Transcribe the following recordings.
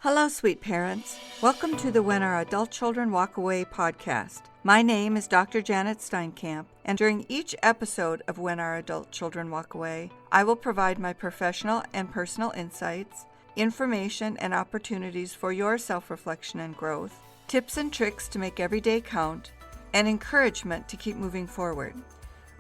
Hello, sweet parents. Welcome to the When Our Adult Children Walk Away podcast. My name is Dr. Janet Steinkamp, and during each episode of When Our Adult Children Walk Away, I will provide my professional and personal insights, information and opportunities for your self-reflection and growth, tips and tricks to make every day count, and encouragement to keep moving forward.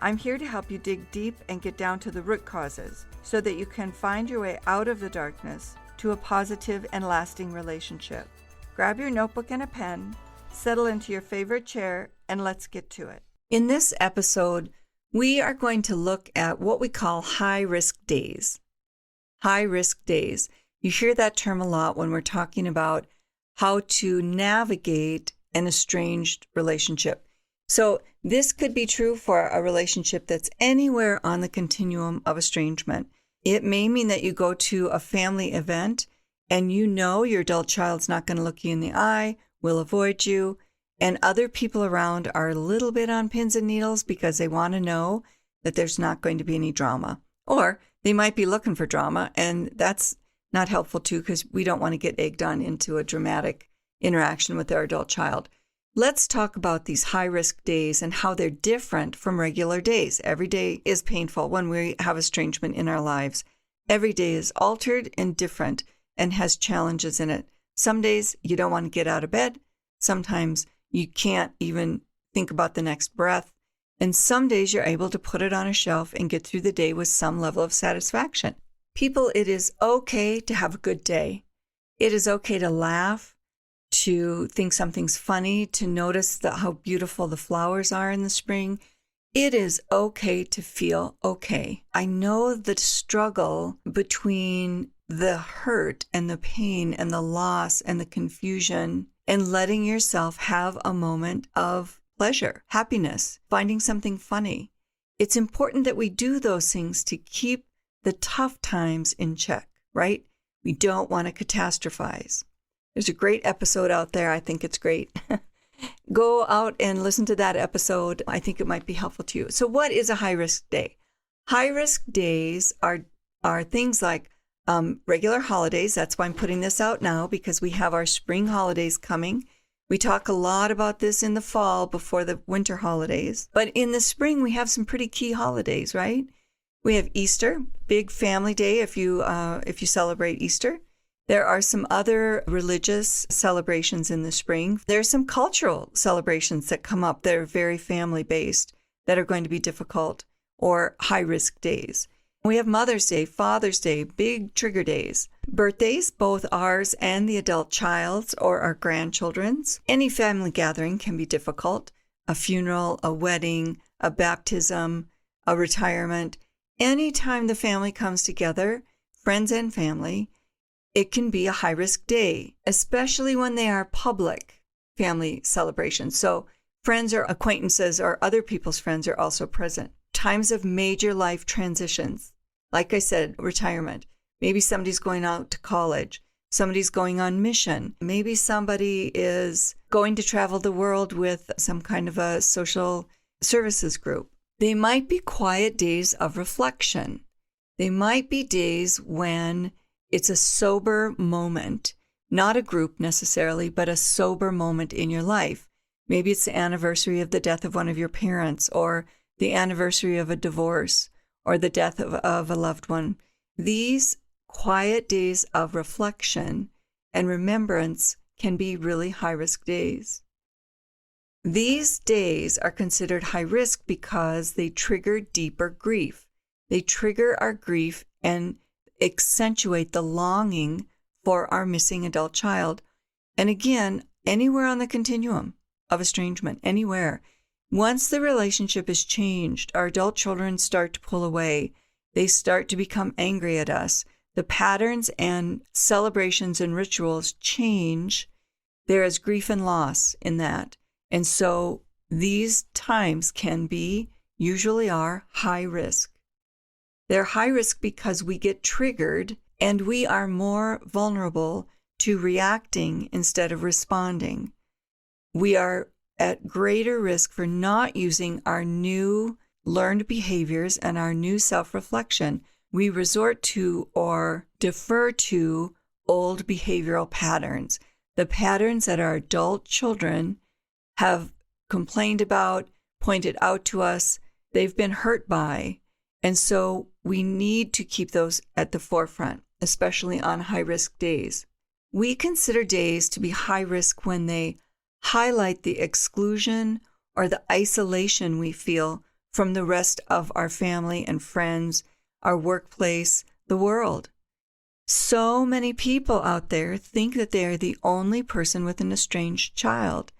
I'm here to help you dig deep and get down to the root causes so that you can find your way out of the darkness to a positive and lasting relationship. Grab your notebook and a pen, settle into your favorite chair, and let's get to it. In this episode, we are going to look at what we call high-risk days. High-risk days. You hear that term a lot when we're talking about how to navigate an estranged relationship. So this could be true for a relationship that's anywhere on the continuum of estrangement. It may mean that you go to a family event and you know your adult child's not going to look you in the eye, will avoid you, and other people around are a little bit on pins and needles because they want to know that there's not going to be any drama. Or they might be looking for drama, and that's not helpful too because we don't want to get egged on into a dramatic interaction with our adult child. Let's talk about these high-risk days and how they're different from regular days. Every day is painful when we have estrangement in our lives. Every day is altered and different and has challenges in it. Some days you don't want to get out of bed. Sometimes you can't even think about the next breath. And some days you're able to put it on a shelf and get through the day with some level of satisfaction. People, it is okay to have a good day. It is okay to laugh, to think something's funny, to notice how beautiful the flowers are in the spring. It is okay to feel okay. I know the struggle between the hurt and the pain and the loss and the confusion and letting yourself have a moment of pleasure, happiness, finding something funny. It's important that we do those things to keep the tough times in check, right? We don't want to catastrophize. There's a great episode out there. I think it's great. Go out and listen to that episode. I think it might be helpful to you. So what is a high-risk day? High-risk days are things like regular holidays. That's why I'm putting this out now, because we have our spring holidays coming. We talk a lot about this in the fall before the winter holidays. But in the spring, we have some pretty key holidays, right? We have Easter, big family day if you celebrate Easter. There are some other religious celebrations in the spring. There are some cultural celebrations that come up that are very family-based that are going to be difficult or high-risk days. We have Mother's Day, Father's Day, big trigger days. Birthdays, both ours and the adult child's or our grandchildren's. Any family gathering can be difficult. A funeral, a wedding, a baptism, a retirement. Anytime the family comes together, friends and family, it can be a high-risk day, especially when they are public family celebrations. So friends or acquaintances or other people's friends are also present. Times of major life transitions. Like I said, retirement. Maybe somebody's going out to college. Somebody's going on mission. Maybe somebody is going to travel the world with some kind of a social services group. They might be quiet days of reflection. They might be days when it's a sober moment, not a group necessarily, but a sober moment in your life. Maybe it's the anniversary of the death of one of your parents, or the anniversary of a divorce, or the death of a loved one. These quiet days of reflection and remembrance can be really high-risk days. These days are considered high risk because they trigger deeper grief. They trigger our grief and accentuate the longing for our missing adult child. And again, anywhere on the continuum of estrangement, anywhere. Once the relationship is changed, our adult children start to pull away. They start to become angry at us. The patterns and celebrations and rituals change. There is grief and loss in that. And so these times can be, usually are, high risk. They're high risk because we get triggered and we are more vulnerable to reacting instead of responding. We are at greater risk for not using our new learned behaviors and our new self-reflection. We resort to or defer to old behavioral patterns, the patterns that our adult children have complained about, pointed out to us, they've been hurt by. And so we need to keep those at the forefront, especially on high-risk days. We consider days to be high risk when they highlight the exclusion or the isolation we feel from the rest of our family and friends, our workplace, the world. So many people out there think that they are the only person with an estranged child.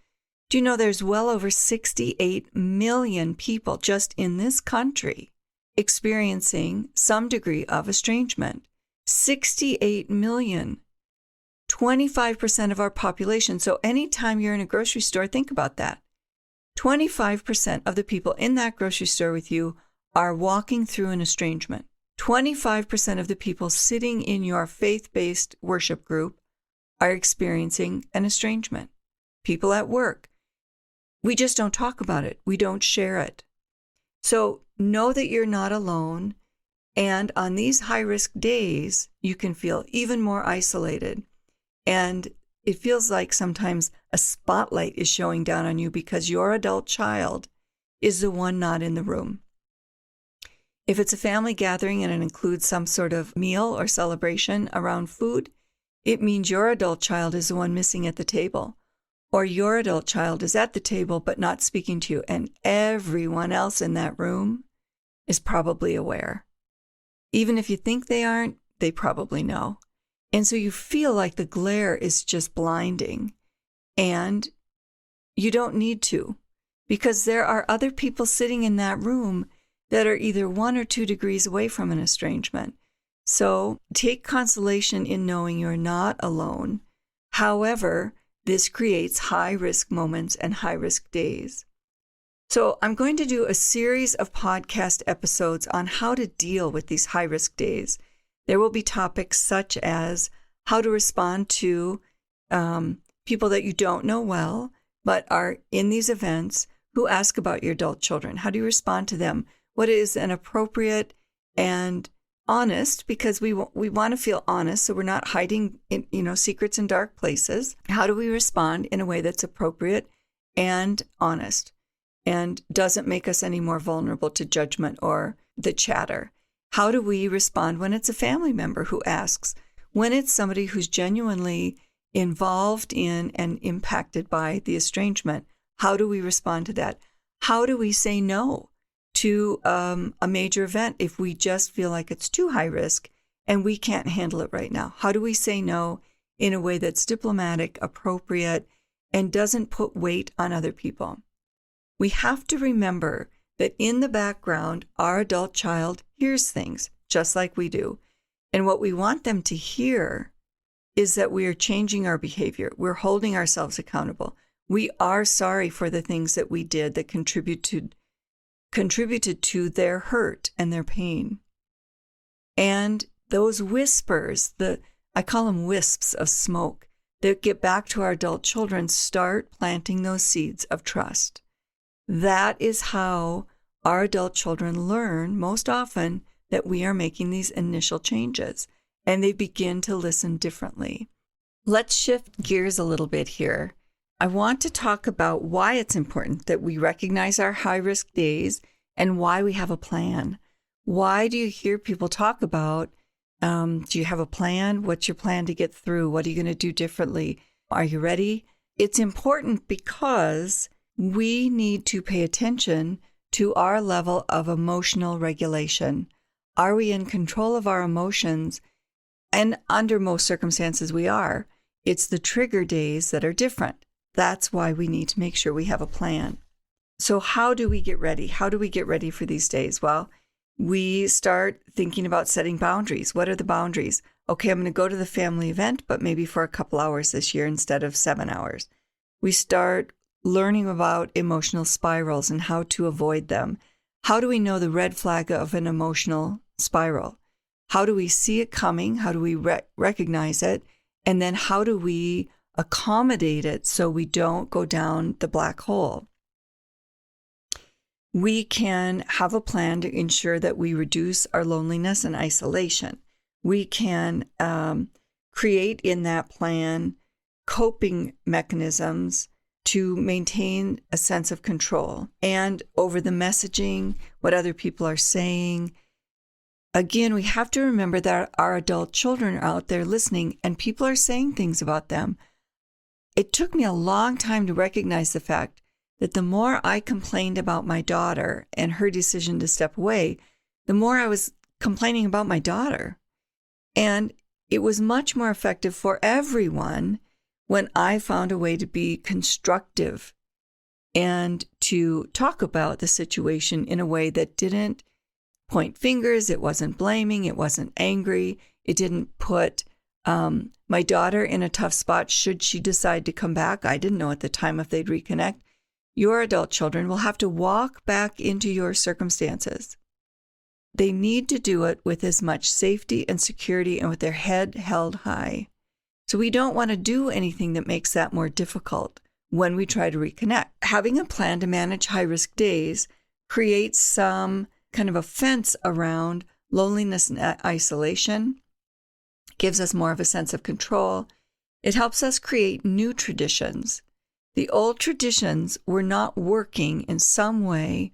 Do you know there's well over 68 million people just in this country experiencing some degree of estrangement? 68 million. 25% of our population. So anytime you're in a grocery store, think about that. 25% of the people in that grocery store with you are walking through an estrangement. 25% of the people sitting in your faith-based worship group are experiencing an estrangement. People at work. We just don't talk about it. We don't share it. So know that you're not alone. And on these high-risk days, you can feel even more isolated. And it feels like sometimes a spotlight is showing down on you because your adult child is the one not in the room. If it's a family gathering and it includes some sort of meal or celebration around food, it means your adult child is the one missing at the table. Or your adult child is at the table but not speaking to you, and everyone else in that room is probably aware. Even if you think they aren't, they probably know. And so you feel like the glare is just blinding, and you don't need to, because there are other people sitting in that room that are either 1 or 2 degrees away from an estrangement. So take consolation in knowing you're not alone. However, this creates high-risk moments and high-risk days. So I'm going to do a series of podcast episodes on how to deal with these high-risk days. There will be topics such as how to respond to people that you don't know well, but are in these events who ask about your adult children. How do you respond to them? What is an appropriate and honest, because we want to feel honest, so we're not hiding secrets in dark places. How do we respond in a way that's appropriate and honest and doesn't make us any more vulnerable to judgment or the chatter? How do we respond when it's a family member who asks? When it's somebody who's genuinely involved in and impacted by the estrangement, how do we respond to that? How do we say no to a major event if we just feel like it's too high risk and we can't handle it right now? How do we say no in a way that's diplomatic, appropriate, and doesn't put weight on other people? We have to remember that in the background, our adult child hears things just like we do. And what we want them to hear is that we are changing our behavior. We're holding ourselves accountable. We are sorry for the things that we did that contributed to their hurt and their pain. And those whispers, I call them wisps of smoke, that get back to our adult children, start planting those seeds of trust. That is how our adult children learn most often that we are making these initial changes, and they begin to listen differently. Let's shift gears a little bit here. I want to talk about why it's important that we recognize our high-risk days and why we have a plan. Why do you hear people talk about, do you have a plan? What's your plan to get through? What are you going to do differently? Are you ready? It's important because we need to pay attention to our level of emotional regulation. Are we in control of our emotions? And under most circumstances, we are. It's the trigger days that are different. That's why we need to make sure we have a plan. So how do we get ready? How do we get ready for these days? Well, we start thinking about setting boundaries. What are the boundaries? Okay, I'm going to go to the family event, but maybe for a couple hours this year instead of 7 hours. We start learning about emotional spirals and how to avoid them. How do we know the red flag of an emotional spiral? How do we see it coming? How do we recognize it? And then how do we accommodate it so we don't go down the black hole? We can have a plan to ensure that we reduce our loneliness and isolation. We can create in that plan coping mechanisms to maintain a sense of control and over the messaging, what other people are saying. Again, we have to remember that our adult children are out there listening and people are saying things about them. It took me a long time to recognize the fact that the more I complained about my daughter and her decision to step away, the more I was complaining about my daughter. And it was much more effective for everyone when I found a way to be constructive and to talk about the situation in a way that didn't point fingers, it wasn't blaming, it wasn't angry, it didn't put my daughter in a tough spot should she decide to come back. I didn't know at the time if they'd reconnect. Your adult children will have to walk back into your circumstances. They need to do it with as much safety and security and with their head held high. So we don't want to do anything that makes that more difficult when we try to reconnect. Having a plan to manage high-risk days creates some kind of a fence around loneliness and isolation, gives us more of a sense of control. It helps us create new traditions. The old traditions were not working in some way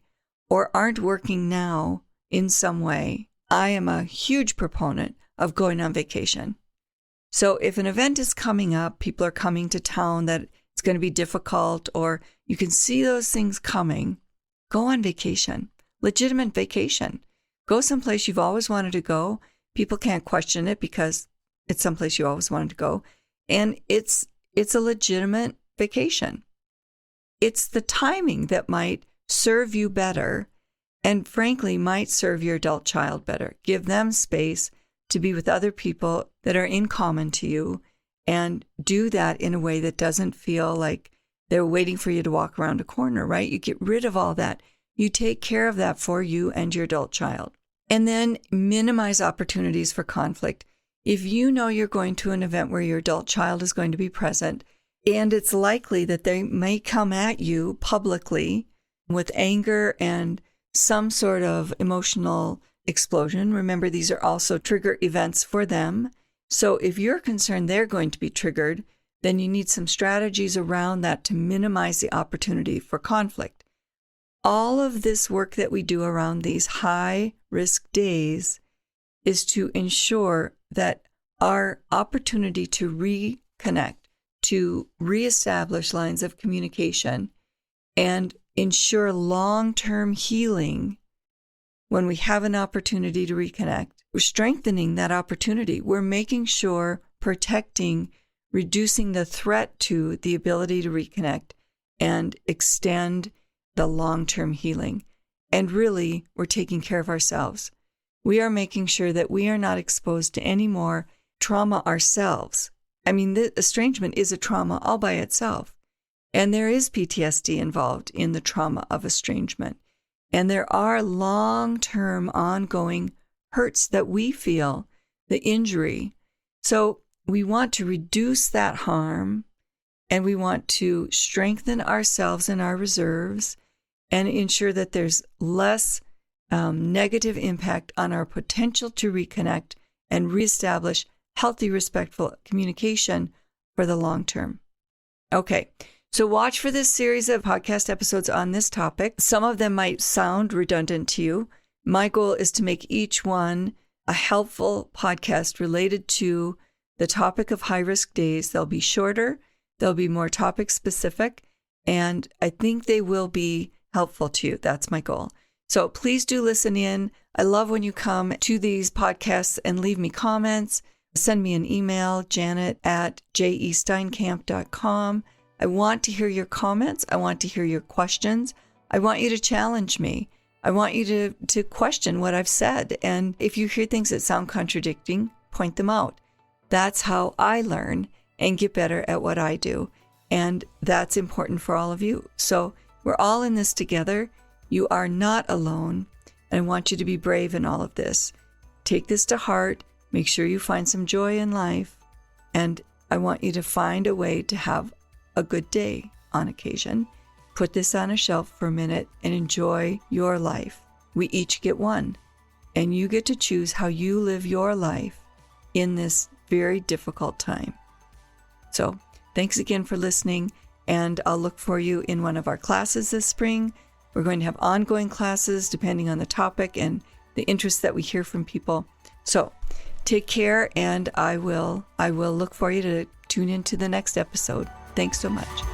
or aren't working now in some way. I am a huge proponent of going on vacation. So if an event is coming up, people are coming to town that it's going to be difficult, or you can see those things coming, go on vacation, legitimate vacation. Go someplace you've always wanted to go. People can't question it because it's someplace you always wanted to go. And it's a legitimate vacation. It's the timing that might serve you better and frankly might serve your adult child better. Give them space to be with other people that are in common to you and do that in a way that doesn't feel like they're waiting for you to walk around a corner, right? You get rid of all that. You take care of that for you and your adult child. And then minimize opportunities for conflict. If you know you're going to an event where your adult child is going to be present, and it's likely that they may come at you publicly with anger and some sort of emotional explosion. Remember, these are also trigger events for them. So if you're concerned they're going to be triggered, then you need some strategies around that to minimize the opportunity for conflict. All of this work that we do around these high-risk days is to ensure that our opportunity to reconnect, to reestablish lines of communication, and ensure long-term healing when we have an opportunity to reconnect. We're strengthening that opportunity. We're making sure, protecting, reducing the threat to the ability to reconnect and extend the long-term healing. And really, we're taking care of ourselves. We are making sure that we are not exposed to any more trauma ourselves. I mean, the estrangement is a trauma all by itself. And there is PTSD involved in the trauma of estrangement. And there are long-term ongoing hurts that we feel, the injury. So we want to reduce that harm, and we want to strengthen ourselves and our reserves and ensure that there's less negative impact on our potential to reconnect and reestablish healthy, respectful communication for the long term. Okay, so watch for this series of podcast episodes on this topic. Some of them might sound redundant to you. My goal is to make each one a helpful podcast related to the topic of high-risk days. They'll be shorter, they'll be more topic specific, and I think they will be helpful to you. That's my goal. So please do listen in. I love when you come to these podcasts and leave me comments. Send me an email, janet@jesteinkamp.com. I want to hear your comments. I want to hear your questions. I want you to challenge me. I want you to question what I've said. And if you hear things that sound contradicting, point them out. That's how I learn and get better at what I do. And that's important for all of you. So we're all in this together. You are not alone. And I want you to be brave in all of this. Take this to heart. Make sure you find some joy in life. And I want you to find a way to have a good day on occasion. Put this on a shelf for a minute and enjoy your life. We each get one. And you get to choose how you live your life in this very difficult time. So thanks again for listening, and I'll look for you in one of our classes this spring. We're going to have ongoing classes depending on the topic and the interest that we hear from people. So take care, and I will look for you to tune into the next episode. Thanks so much.